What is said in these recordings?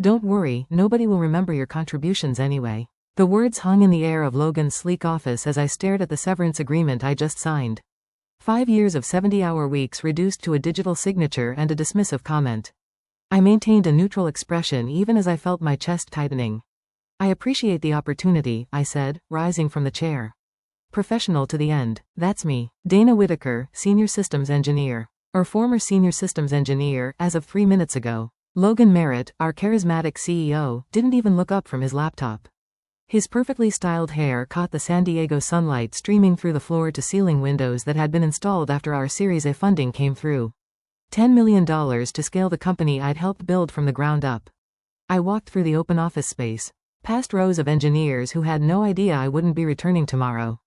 Don't worry, nobody will remember your contributions anyway. The words hung in the air of Logan's sleek office as I stared at the severance agreement I just signed. 5 years of 70-hour weeks reduced to a digital signature and a dismissive comment. I maintained a neutral expression even as I felt my chest tightening. I appreciate the opportunity, I said, rising from the chair. Professional to the end. That's me. Dana Whitaker, Senior Systems Engineer. Or former Senior Systems Engineer, as of 3 minutes ago. Logan Merritt, our charismatic CEO, didn't even look up from his laptop. His perfectly styled hair caught the San Diego sunlight streaming through the floor-to-ceiling windows that had been installed after our Series A funding came through. $10 million to scale the company I'd helped build from the ground up. I walked through the open office space, past rows of engineers who had no idea I wouldn't be returning tomorrow.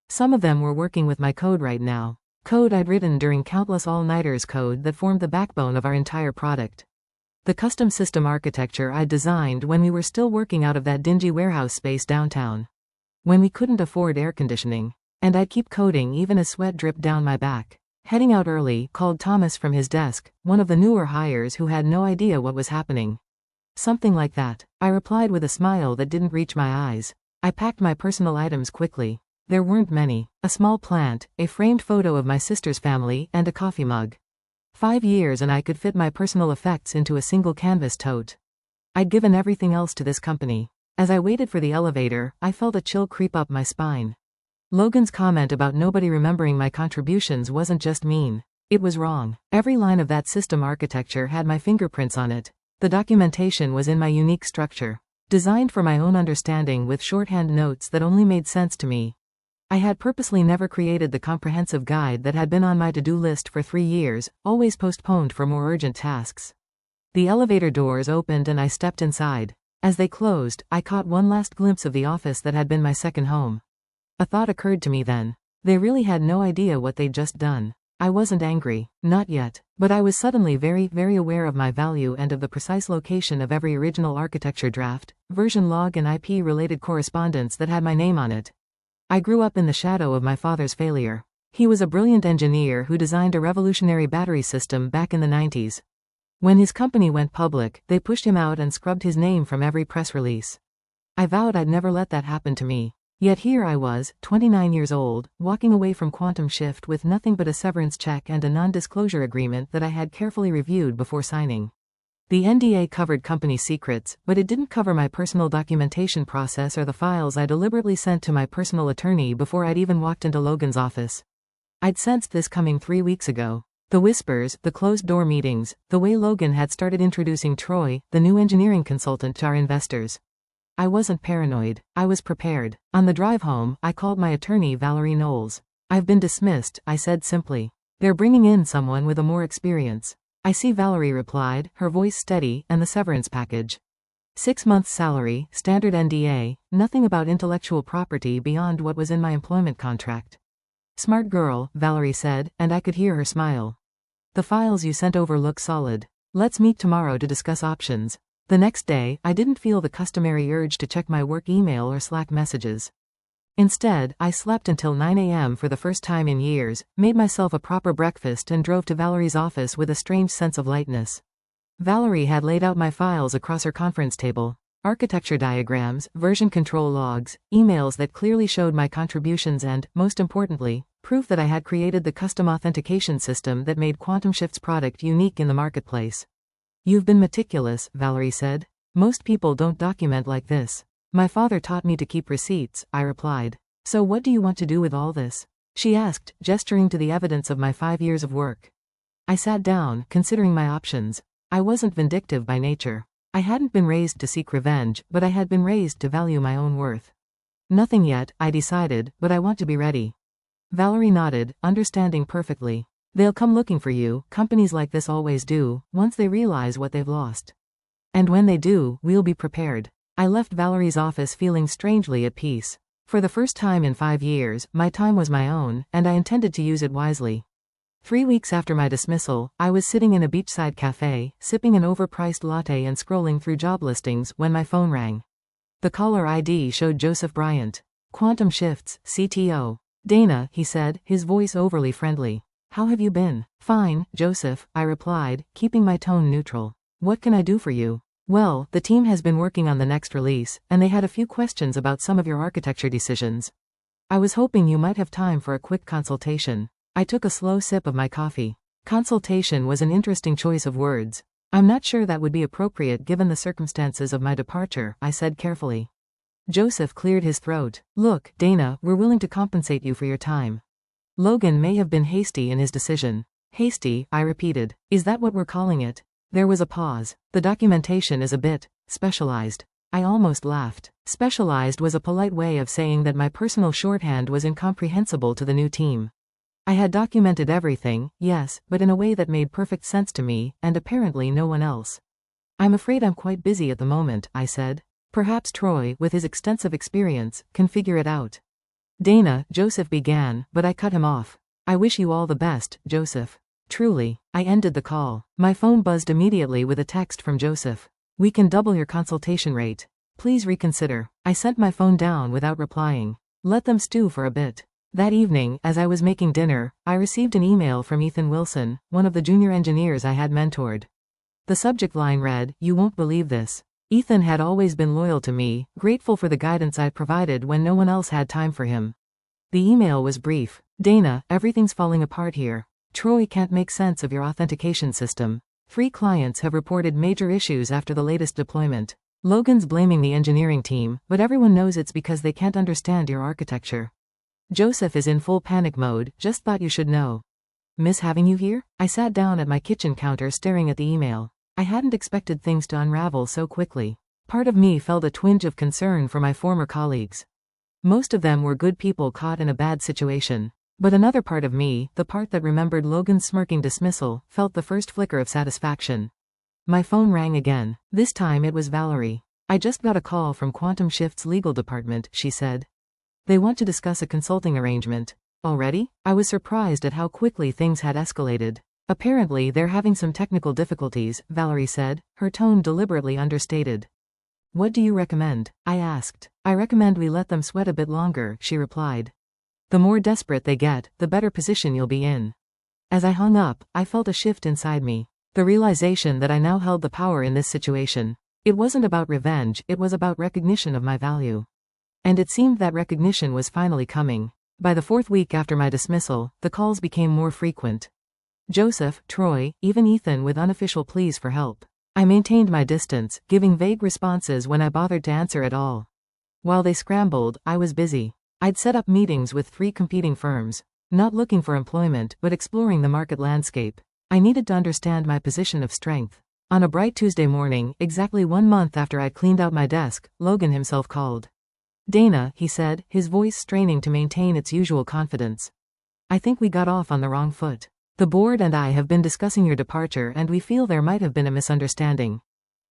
Some of them were working with my code right now. Code I'd written during countless all-nighters, code that formed the backbone of our entire product. The custom system architecture I'd designed when we were still working out of that dingy warehouse space downtown. When we couldn't afford air conditioning. And I'd keep coding even as sweat dripped down my back. Heading out early, called Thomas from his desk, one of the newer hires who had no idea what was happening. Something like that, I replied with a smile that didn't reach my eyes. I packed my personal items quickly. There weren't many. A small plant, a framed photo of my sister's family, and a coffee mug. 5 years and I could fit my personal effects into a single canvas tote. I'd given everything else to this company. As I waited for the elevator, I felt a chill creep up my spine. Logan's comment about nobody remembering my contributions wasn't just mean. It was wrong. Every line of that system architecture had my fingerprints on it. The documentation was in my unique structure. Designed for my own understanding with shorthand notes that only made sense to me. I had purposely never created the comprehensive guide that had been on my to-do list for 3 years, always postponed for more urgent tasks. The elevator doors opened and I stepped inside. As they closed, I caught one last glimpse of the office that had been my second home. A thought occurred to me then. They really had no idea what they'd just done. I wasn't angry, not yet, but I was suddenly very, very aware of my value and of the precise location of every original architecture draft, version log and IP-related correspondence that had my name on it. I grew up in the shadow of my father's failure. He was a brilliant engineer who designed a revolutionary battery system back in the 90s. When his company went public, they pushed him out and scrubbed his name from every press release. I vowed I'd never let that happen to me. Yet here I was, 29 years old, walking away from Quantum Shift with nothing but a severance check and a non-disclosure agreement that I had carefully reviewed before signing. The NDA covered company secrets, but it didn't cover my personal documentation process or the files I deliberately sent to my personal attorney before I'd even walked into Logan's office. I'd sensed this coming 3 weeks ago. The whispers, the closed-door meetings, the way Logan had started introducing Troy, the new engineering consultant, to our investors. I wasn't paranoid. I was prepared. On the drive home, I called my attorney, Valerie Knowles. "I've been dismissed," I said simply. "They're bringing in someone with more experience." "I see," Valerie replied, her voice steady, "and the severance package. 6 months salary, standard NDA, nothing about intellectual property beyond what was in my employment contract." "Smart girl," Valerie said, and I could hear her smile. "The files you sent over look solid. Let's meet tomorrow to discuss options." The next day, I didn't feel the customary urge to check my work email or Slack messages. Instead, I slept until 9 a.m. for the first time in years, made myself a proper breakfast and drove to Valerie's office with a strange sense of lightness. Valerie had laid out my files across her conference table. Architecture diagrams, version control logs, emails that clearly showed my contributions and, most importantly, proof that I had created the custom authentication system that made Quantum Shift's product unique in the marketplace. "You've been meticulous," Valerie said. "Most people don't document like this." "My father taught me to keep receipts," I replied. "So what do you want to do with all this?" she asked, gesturing to the evidence of my 5 years of work. I sat down, considering my options. I wasn't vindictive by nature. I hadn't been raised to seek revenge, but I had been raised to value my own worth. "Nothing yet," I decided, "but I want to be ready." Valerie nodded, understanding perfectly. "They'll come looking for you, companies like this always do, once they realize what they've lost. And when they do, we'll be prepared." I left Valerie's office feeling strangely at peace. For the first time in 5 years, my time was my own, and I intended to use it wisely. 3 weeks after my dismissal, I was sitting in a beachside cafe, sipping an overpriced latte and scrolling through job listings when my phone rang. The caller ID showed Joseph Bryant. "Quantum Shift's CTO. Dana," he said, his voice overly friendly. "How have you been?" "Fine, Joseph," I replied, keeping my tone neutral. "What can I do for you?" Well, the team has been working on the next release, and they had a few questions about some of your architecture decisions. I was hoping you might have time for a quick consultation. I took a slow sip of my coffee. Consultation was an interesting choice of words. I'm not sure that would be appropriate given the circumstances of my departure, I said carefully. Joseph cleared his throat. Look, Dana, we're willing to compensate you for your time. Logan may have been hasty in his decision. Hasty, I repeated. Is that what we're calling it? There was a pause. The documentation is a bit specialized. I almost laughed. Specialized was a polite way of saying that my personal shorthand was incomprehensible to the new team. I had documented everything, yes, but in a way that made perfect sense to me, and apparently no one else. I'm afraid I'm quite busy at the moment, I said. Perhaps Troy, with his extensive experience, can figure it out. Dana, Joseph began, but I cut him off. I wish you all the best, Joseph. Truly. I ended the call. My phone buzzed immediately with a text from Joseph. We can double your consultation rate. Please reconsider. I sent my phone down without replying. Let them stew for a bit. That evening, as I was making dinner, I received an email from Ethan Wilson, one of the junior engineers I had mentored. The subject line read, "You won't believe this." Ethan had always been loyal to me, grateful for the guidance I'd provided when no one else had time for him. The email was brief. Dana, everything's falling apart here. Troy can't make sense of your authentication system. 3 clients have reported major issues after the latest deployment. Logan's blaming the engineering team, but everyone knows it's because they can't understand your architecture. Joseph is in full panic mode, just thought you should know. Miss having you here? I sat down at my kitchen counter staring at the email. I hadn't expected things to unravel so quickly. Part of me felt a twinge of concern for my former colleagues. Most of them were good people caught in a bad situation. But another part of me, the part that remembered Logan's smirking dismissal, felt the first flicker of satisfaction. My phone rang again. This time it was Valerie. I just got a call from Quantum Shift's legal department, she said. They want to discuss a consulting arrangement. Already? I was surprised at how quickly things had escalated. Apparently they're having some technical difficulties, Valerie said, her tone deliberately understated. What do you recommend? I asked. I recommend we let them sweat a bit longer, she replied. The more desperate they get, the better position you'll be in. As I hung up, I felt a shift inside me. The realization that I now held the power in this situation. It wasn't about revenge, it was about recognition of my value. And it seemed that recognition was finally coming. By the 4th week after my dismissal, the calls became more frequent. Joseph, Troy, even Ethan with unofficial pleas for help. I maintained my distance, giving vague responses when I bothered to answer at all. While they scrambled, I was busy. I'd set up meetings with 3 competing firms, not looking for employment but exploring the market landscape. I needed to understand my position of strength. On a bright Tuesday morning, exactly 1 month after I'd cleaned out my desk, Logan himself called. Dana, he said, his voice straining to maintain its usual confidence. I think we got off on the wrong foot. The board and I have been discussing your departure and we feel there might have been a misunderstanding.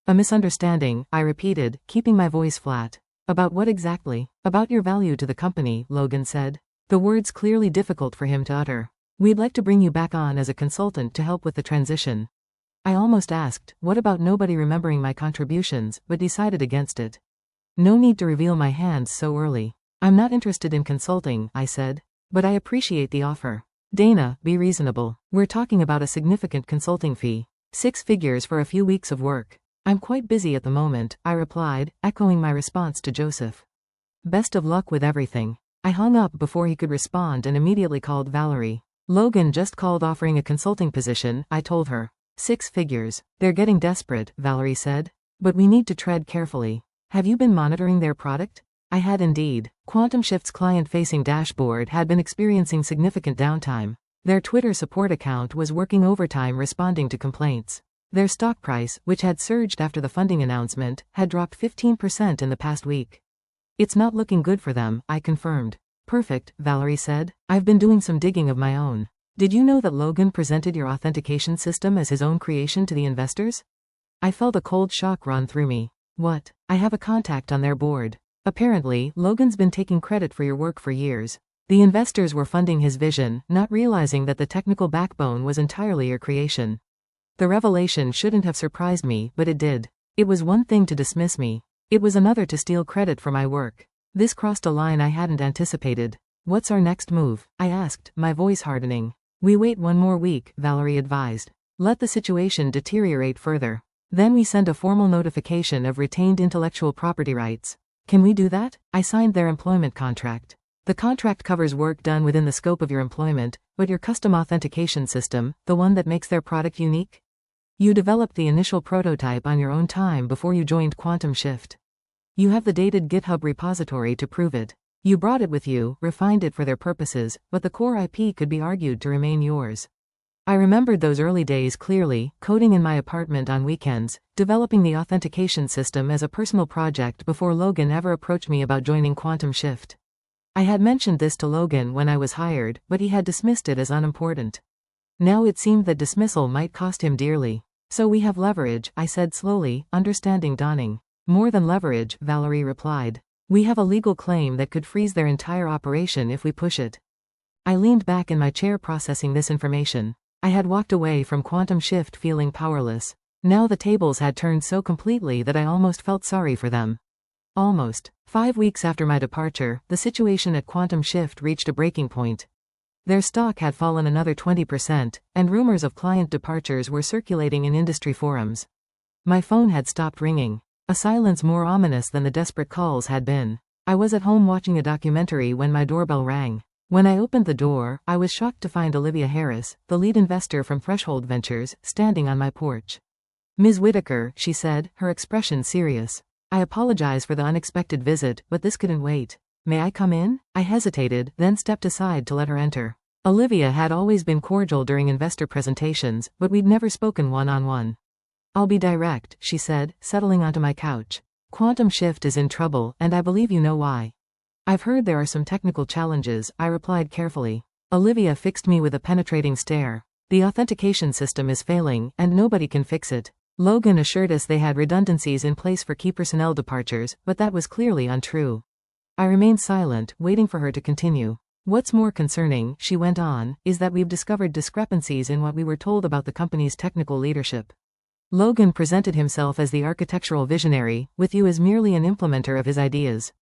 A misunderstanding, I repeated, keeping my voice flat. About what exactly? About your value to the company, Logan said. The words clearly difficult for him to utter. We'd like to bring you back on as a consultant to help with the transition. I almost asked, what about nobody remembering my contributions, but decided against it. No need to reveal my hands so early. I'm not interested in consulting, I said. But I appreciate the offer. Dana, be reasonable. We're talking about a significant consulting fee. 6 figures for a few weeks of work. I'm quite busy at the moment, I replied, echoing my response to Joseph. Best of luck with everything. I hung up before he could respond and immediately called Valerie. Logan just called offering a consulting position, I told her. 6 figures. They're getting desperate, Valerie said. But we need to tread carefully. Have you been monitoring their product? I had indeed. Quantum Shift's client-facing dashboard had been experiencing significant downtime. Their Twitter support account was working overtime responding to complaints. Their stock price, which had surged after the funding announcement, had dropped 15% in the past week. It's not looking good for them, I confirmed. Perfect, Valerie said. I've been doing some digging of my own. Did you know that Logan presented your authentication system as his own creation to the investors? I felt a cold shock run through me. What? I have a contact on their board. Apparently, Logan's been taking credit for your work for years. The investors were funding his vision, not realizing that the technical backbone was entirely your creation. The revelation shouldn't have surprised me, but it did. It was one thing to dismiss me. It was another to steal credit for my work. This crossed a line I hadn't anticipated. What's our next move? I asked, my voice hardening. We wait 1 more week, Valerie advised. Let the situation deteriorate further. Then we send a formal notification of retained intellectual property rights. Can we do that? I signed their employment contract. The contract covers work done within the scope of your employment, but your custom authentication system, the one that makes their product unique? You developed the initial prototype on your own time before you joined Quantum Shift. You have the dated GitHub repository to prove it. You brought it with you, refined it for their purposes, but the core IP could be argued to remain yours. I remembered those early days clearly, coding in my apartment on weekends, developing the authentication system as a personal project before Logan ever approached me about joining Quantum Shift. I had mentioned this to Logan when I was hired, but he had dismissed it as unimportant. Now it seemed that dismissal might cost him dearly. So we have leverage, I said slowly, understanding dawning. More than leverage, Valerie replied. We have a legal claim that could freeze their entire operation if we push it. I leaned back in my chair processing this information. I had walked away from Quantum Shift feeling powerless. Now the tables had turned so completely that I almost felt sorry for them. Almost. 5 weeks after my departure, the situation at Quantum Shift reached a breaking point. Their stock had fallen another 20%, and rumors of client departures were circulating in industry forums. My phone had stopped ringing. A silence more ominous than the desperate calls had been. I was at home watching a documentary when my doorbell rang. When I opened the door, I was shocked to find Olivia Harris, the lead investor from Threshold Ventures, standing on my porch. Ms. Whitaker, she said, her expression serious. I apologize for the unexpected visit, but this couldn't wait. May I come in? I hesitated, then stepped aside to let her enter. Olivia had always been cordial during investor presentations, but we'd never spoken one-on-one. I'll be direct, she said, settling onto my couch. Quantum Shift is in trouble, and I believe you know why. I've heard there are some technical challenges, I replied carefully. Olivia fixed me with a penetrating stare. The authentication system is failing, and nobody can fix it. Logan assured us they had redundancies in place for key personnel departures, but that was clearly untrue. I remained silent, waiting for her to continue. What's more concerning, she went on, is that we've discovered discrepancies in what we were told about the company's technical leadership. Logan presented himself as the architectural visionary, with you as merely an implementer of his ideas.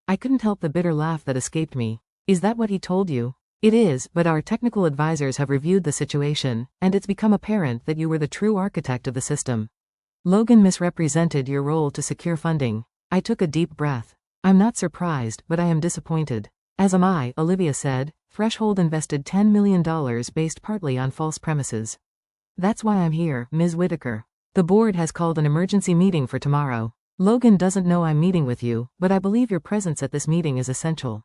I couldn't help the bitter laugh that escaped me. Is that what he told you? It is, but our technical advisors have reviewed the situation, and it's become apparent that you were the true architect of the system. Logan misrepresented your role to secure funding. I took a deep breath. I'm not surprised, but I am disappointed. As am I, Olivia said. Threshold invested $10 million based partly on false premises. That's why I'm here, Ms. Whitaker. The board has called an emergency meeting for tomorrow. Logan doesn't know I'm meeting with you, but I believe your presence at this meeting is essential.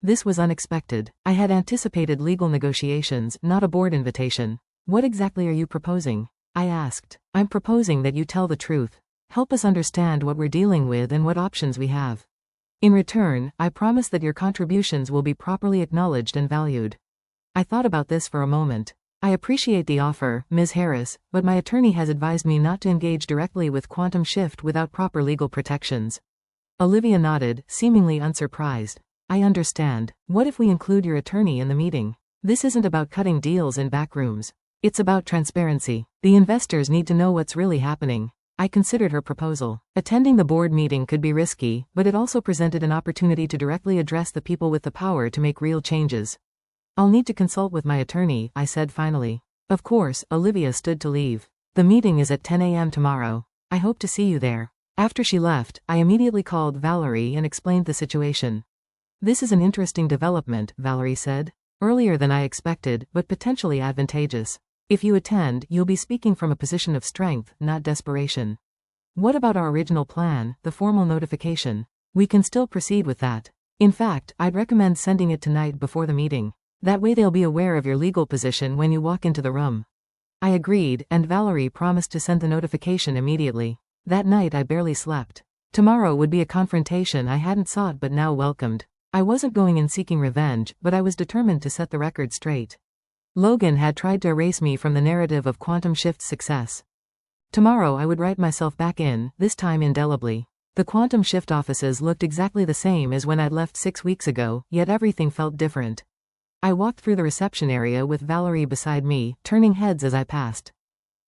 This was unexpected. I had anticipated legal negotiations, not a board invitation. What exactly are you proposing? I asked. I'm proposing that you tell the truth. Help us understand what we're dealing with and what options we have. In return, I promise that your contributions will be properly acknowledged and valued. I thought about this for a moment. I appreciate the offer, Ms. Harris, but my attorney has advised me not to engage directly with Quantum Shift without proper legal protections. Olivia nodded, seemingly unsurprised. I understand. What if we include your attorney in the meeting? This isn't about cutting deals in back rooms. It's about transparency. The investors need to know what's really happening. I considered her proposal. Attending the board meeting could be risky, but it also presented an opportunity to directly address the people with the power to make real changes. I'll need to consult with my attorney, I said finally. Of course, Olivia stood to leave. The meeting is at 10 a.m. tomorrow. I hope to see you there. After she left, I immediately called Valerie and explained the situation. This is an interesting development, Valerie said. Earlier than I expected, but potentially advantageous. If you attend, you'll be speaking from a position of strength, not desperation. What about our original plan, the formal notification? We can still proceed with that. In fact, I'd recommend sending it tonight before the meeting. That way they'll be aware of your legal position when you walk into the room. I agreed, and Valerie promised to send the notification immediately. That night I barely slept. Tomorrow would be a confrontation I hadn't sought but now welcomed. I wasn't going in seeking revenge, but I was determined to set the record straight. Logan had tried to erase me from the narrative of Quantum Shift's success. Tomorrow I would write myself back in, this time indelibly. The Quantum Shift offices looked exactly the same as when I'd left 6 weeks ago, yet everything felt different. I walked through the reception area with Valerie beside me, turning heads as I passed.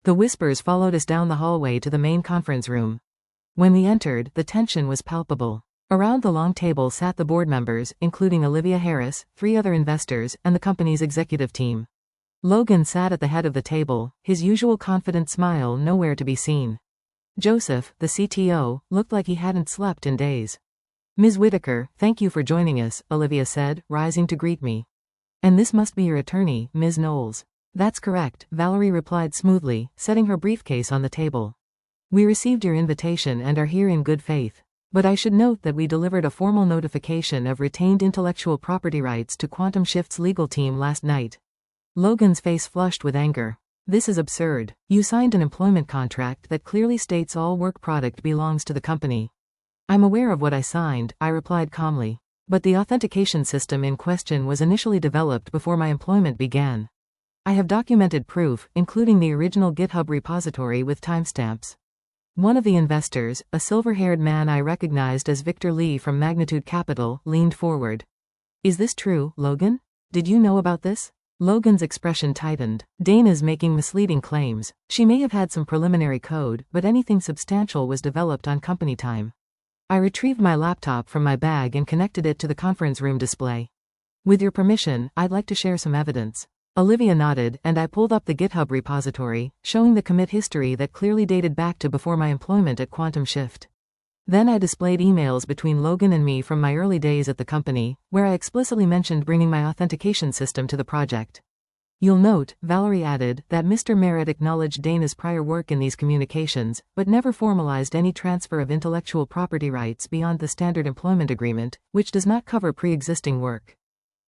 The whispers followed us down the hallway to the main conference room. When we entered, the tension was palpable. Around the long table sat the board members, including Olivia Harris, 3 other investors, and the company's executive team. Logan sat at the head of the table, his usual confident smile nowhere to be seen. Joseph, the CTO, looked like he hadn't slept in days. Ms. Whitaker, thank you for joining us, Olivia said, rising to greet me. And this must be your attorney, Ms. Knowles. That's correct, Valerie replied smoothly, setting her briefcase on the table. We received your invitation and are here in good faith. But I should note that we delivered a formal notification of retained intellectual property rights to Quantum Shift's legal team last night. Logan's face flushed with anger. This is absurd. You signed an employment contract that clearly states all work product belongs to the company. I'm aware of what I signed, I replied calmly. But the authentication system in question was initially developed before my employment began. I have documented proof, including the original GitHub repository with timestamps. One of the investors, a silver-haired man I recognized as Victor Lee from Magnitude Capital, leaned forward. Is this true, Logan? Did you know about this? Logan's expression tightened. Dana's making misleading claims. She may have had some preliminary code, but anything substantial was developed on company time. I retrieved my laptop from my bag and connected it to the conference room display. With your permission, I'd like to share some evidence. Olivia nodded, and I pulled up the GitHub repository, showing the commit history that clearly dated back to before my employment at Quantum Shift. Then I displayed emails between Logan and me from my early days at the company, where I explicitly mentioned bringing my authentication system to the project. You'll note, Valerie added, that Mr. Merritt acknowledged Dana's prior work in these communications, but never formalized any transfer of intellectual property rights beyond the standard employment agreement, which does not cover pre-existing work.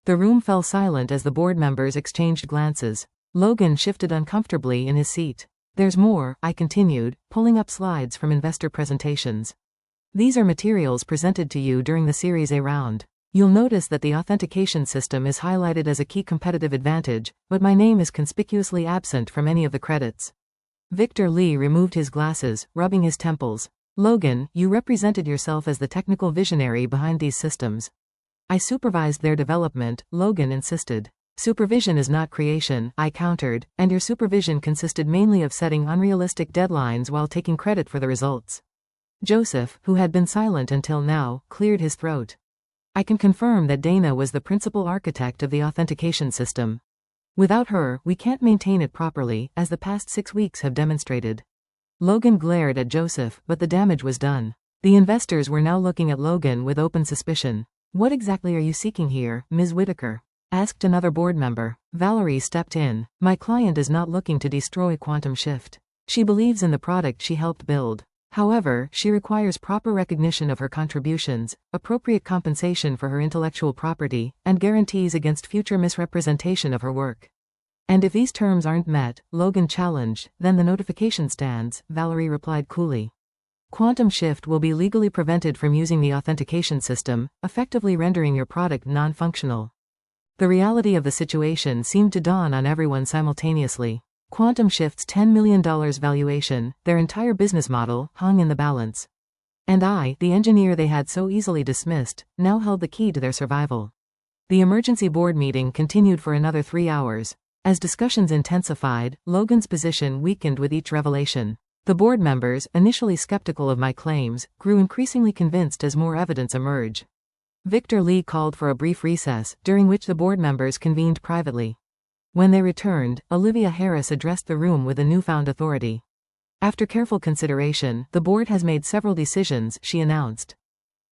The room fell silent as the board members exchanged glances. Logan shifted uncomfortably in his seat. There's more, I continued, pulling up slides from investor presentations. These are materials presented to you during the Series A round. You'll notice that the authentication system is highlighted as a key competitive advantage, but my name is conspicuously absent from any of the credits. Victor Lee removed his glasses, rubbing his temples. Logan, you represented yourself as the technical visionary behind these systems. I supervised their development, Logan insisted. Supervision is not creation, I countered, and your supervision consisted mainly of setting unrealistic deadlines while taking credit for the results. Joseph, who had been silent until now, cleared his throat. I can confirm that Dana was the principal architect of the authentication system. Without her, we can't maintain it properly, as the past 6 weeks have demonstrated. Logan glared at Joseph, but the damage was done. The investors were now looking at Logan with open suspicion. What exactly are you seeking here, Ms. Whitaker? Asked another board member. Valerie stepped in. My client is not looking to destroy Quantum Shift. She believes in the product she helped build. However, she requires proper recognition of her contributions, appropriate compensation for her intellectual property, and guarantees against future misrepresentation of her work. And if these terms aren't met, Logan challenged, then the notification stands, Valerie replied coolly. Quantum Shift will be legally prevented from using the authentication system, effectively rendering your product non-functional. The reality of the situation seemed to dawn on everyone simultaneously. Quantum Shift's $10 million valuation, their entire business model, hung in the balance. And I, the engineer they had so easily dismissed, now held the key to their survival. The emergency board meeting continued for another 3 hours. As discussions intensified, Logan's position weakened with each revelation. The board members, initially skeptical of my claims, grew increasingly convinced as more evidence emerged. Victor Lee called for a brief recess, during which the board members convened privately. When they returned, Olivia Harris addressed the room with a newfound authority. After careful consideration, the board has made several decisions, she announced.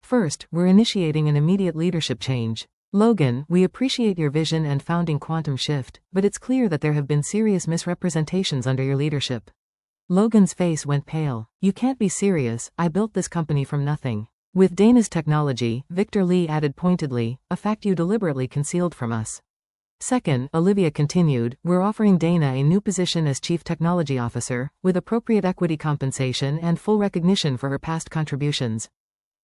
First, we're initiating an immediate leadership change. Logan, we appreciate your vision and founding Quantum Shift, but it's clear that there have been serious misrepresentations under your leadership. Logan's face went pale. You can't be serious, I built this company from nothing. With Dana's technology, Victor Lee added pointedly, a fact you deliberately concealed from us. Second, Olivia continued, we're offering Dana a new position as Chief Technology Officer, with appropriate equity compensation and full recognition for her past contributions.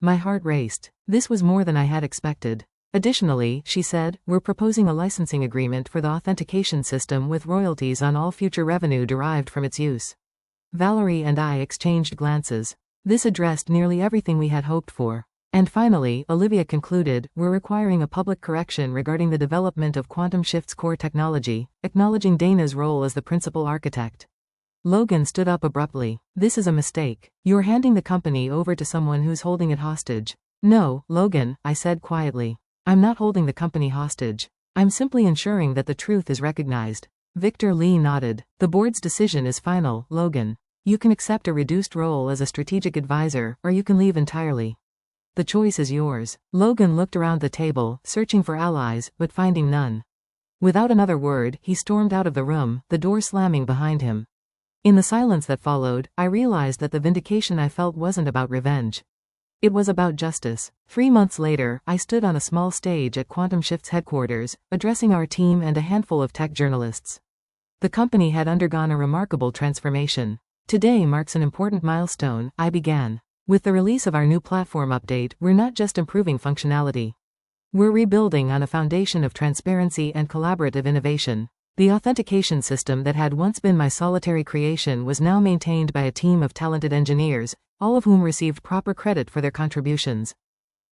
My heart raced. This was more than I had expected. Additionally, she said, we're proposing a licensing agreement for the authentication system with royalties on all future revenue derived from its use. Valerie and I exchanged glances. This addressed nearly everything we had hoped for. And finally, Olivia concluded, we're requiring a public correction regarding the development of Quantum Shift's core technology, acknowledging Dana's role as the principal architect. Logan stood up abruptly. This is a mistake. You're handing the company over to someone who's holding it hostage. No, Logan, I said quietly. I'm not holding the company hostage. I'm simply ensuring that the truth is recognized. Victor Lee nodded. The board's decision is final, Logan. You can accept a reduced role as a strategic advisor, or you can leave entirely. The choice is yours. Logan looked around the table, searching for allies, but finding none. Without another word, he stormed out of the room, the door slamming behind him. In the silence that followed, I realized that the vindication I felt wasn't about revenge. It was about justice. 3 months later, I stood on a small stage at Quantum Shift's headquarters, addressing our team and a handful of tech journalists. The company had undergone a remarkable transformation. Today marks an important milestone, I began. With the release of our new platform update, we're not just improving functionality. We're rebuilding on a foundation of transparency and collaborative innovation. The authentication system that had once been my solitary creation was now maintained by a team of talented engineers, all of whom received proper credit for their contributions.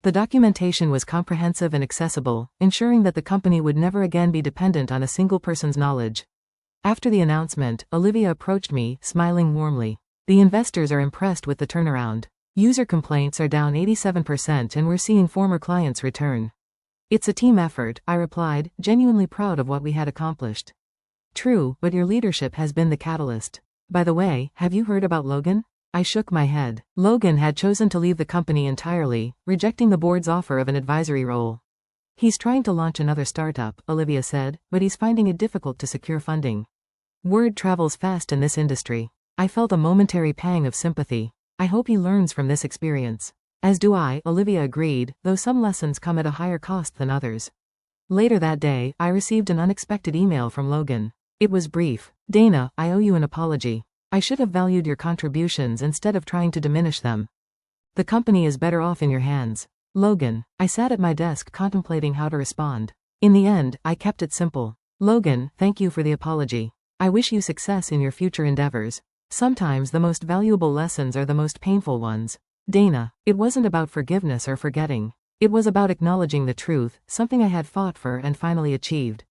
The documentation was comprehensive and accessible, ensuring that the company would never again be dependent on a single person's knowledge. After the announcement, Olivia approached me, smiling warmly. The investors are impressed with the turnaround. User complaints are down 87% and we're seeing former clients return. It's a team effort, I replied, genuinely proud of what we had accomplished. True, but your leadership has been the catalyst. By the way, have you heard about Logan? I shook my head. Logan had chosen to leave the company entirely, rejecting the board's offer of an advisory role. He's trying to launch another startup, Olivia said, but he's finding it difficult to secure funding. Word travels fast in this industry. I felt a momentary pang of sympathy. I hope he learns from this experience. As do I, Olivia agreed, though some lessons come at a higher cost than others. Later that day, I received an unexpected email from Logan. It was brief. Dana, I owe you an apology. I should have valued your contributions instead of trying to diminish them. The company is better off in your hands. Logan. I sat at my desk contemplating how to respond. In the end, I kept it simple. Logan, thank you for the apology. I wish you success in your future endeavors. Sometimes the most valuable lessons are the most painful ones. Dana. It wasn't about forgiveness or forgetting. It was about acknowledging the truth, something I had fought for and finally achieved.